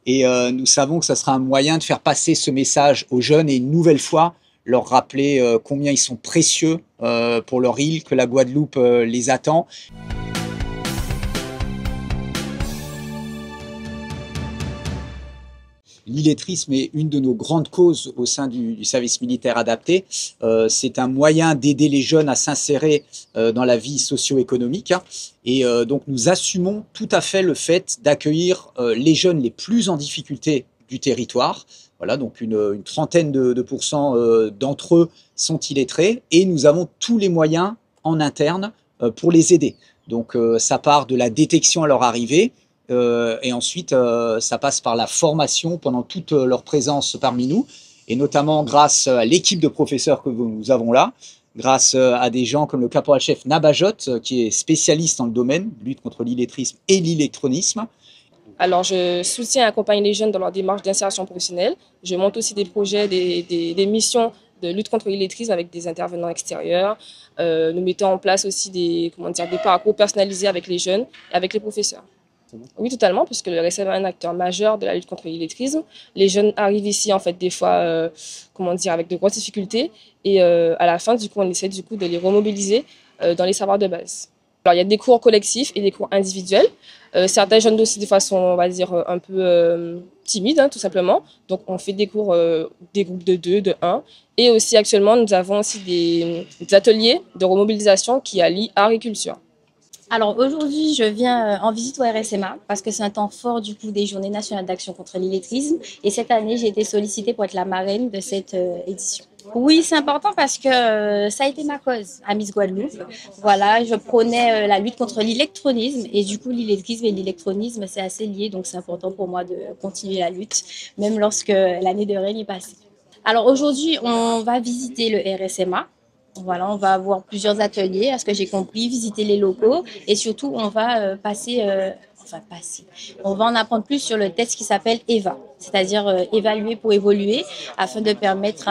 Et nous savons que ça sera un moyen de faire passer ce message aux jeunes et une nouvelle fois leur rappeler combien ils sont précieux pour leur île, que la Guadeloupe les attend. L'illettrisme est une de nos grandes causes au sein du service militaire adapté. C'est un moyen d'aider les jeunes à s'insérer dans la vie socio-économique. Et donc nous assumons tout à fait le fait d'accueillir les jeunes les plus en difficulté du territoire. Voilà, donc une trentaine de pourcents d'entre eux sont illettrés et nous avons tous les moyens en interne pour les aider. Donc ça part de la détection à leur arrivée. Et ensuite, ça passe par la formation pendant toute leur présence parmi nous, et notamment grâce à l'équipe de professeurs que nous avons là, grâce à des gens comme le caporal-chef Nabajot, qui est spécialiste dans le domaine, lutte contre l'illettrisme et l'électronisme. Alors, je soutiens et accompagne les jeunes dans leur démarche d'insertion professionnelle. Je monte aussi des projets, des missions de lutte contre l'illettrisme avec des intervenants extérieurs. Nous mettons en place aussi des parcours personnalisés avec les jeunes et avec les professeurs. Oui, totalement, puisque le RSMA est un acteur majeur de la lutte contre l'illettrisme. Les jeunes arrivent ici, en fait, des fois, avec de grosses difficultés. Et à la fin, du coup, on essaie de les remobiliser dans les savoirs de base. Alors, il y a des cours collectifs et des cours individuels. Certains jeunes aussi, des fois, sont, on va dire, un peu timides, hein, tout simplement. Donc, on fait des cours, des groupes de 2, de 1. Et aussi, actuellement, nous avons aussi des ateliers de remobilisation qui allient art et culture. Alors aujourd'hui, je viens en visite au RSMA parce que c'est un temps fort du coup des Journées nationales d'action contre l'illettrisme. Et cette année, j'ai été sollicitée pour être la marraine de cette édition. Oui, c'est important parce que ça a été ma cause à Miss Guadeloupe. Voilà, je prônais la lutte contre l'électronisme et du coup l'illettrisme et l'électronisme c'est assez lié, donc c'est important pour moi de continuer la lutte, même lorsque l'année de règne est passée. Alors aujourd'hui, on va visiter le RSMA. Voilà, on va avoir plusieurs ateliers, à ce que j'ai compris, visiter les locaux et surtout on va on va en apprendre plus sur le test qui s'appelle EVA, c'est-à-dire évaluer pour évoluer afin de permettre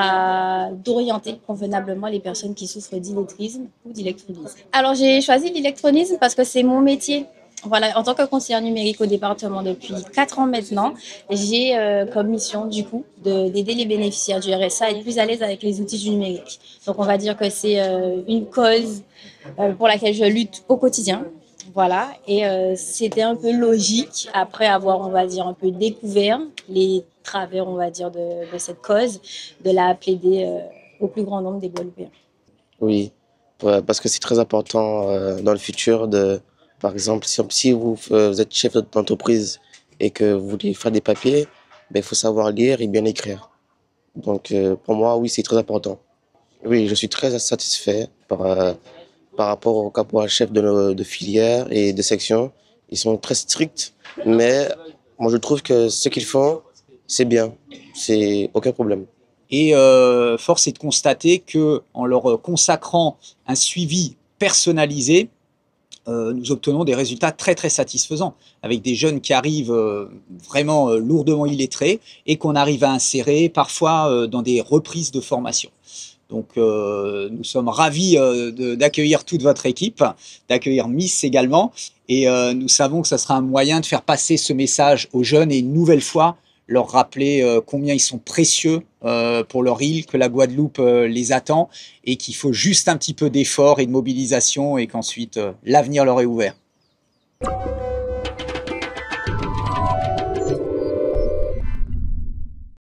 d'orienter convenablement les personnes qui souffrent d'illettrisme ou d'électronisme. Alors j'ai choisi l'électronisme parce que c'est mon métier. Voilà, en tant que conseillère numérique au département depuis 4 ans maintenant, j'ai comme mission du coup d'aider les bénéficiaires du RSA à être plus à l'aise avec les outils du numérique. Donc on va dire que c'est une cause pour laquelle je lutte au quotidien. Voilà, et c'était un peu logique après avoir, on va dire, un peu découvert les travers, on va dire, de cette cause, de la plaider au plus grand nombre des Guadeloupéens. Oui, ouais, parce que c'est très important dans le futur de, par exemple, si vous êtes chef d'entreprise et que vous voulez faire des papiers, ben, il faut savoir lire et bien écrire. Donc pour moi, oui, c'est très important. Oui, je suis très satisfait par rapport au caporal-chef de filière et de section. Ils sont très stricts, mais moi je trouve que ce qu'ils font, c'est bien, c'est aucun problème. Et force est de constater qu'en leur consacrant un suivi personnalisé, nous obtenons des résultats très très satisfaisants, avec des jeunes qui arrivent vraiment lourdement illettrés et qu'on arrive à insérer parfois dans des reprises de formation. Donc nous sommes ravis d'accueillir toute votre équipe, d'accueillir Miss également, et nous savons que ça sera un moyen de faire passer ce message aux jeunes et une nouvelle fois leur rappeler combien ils sont précieux pour leur île, que la Guadeloupe les attend et qu'il faut juste un petit peu d'effort et de mobilisation et qu'ensuite l'avenir leur est ouvert.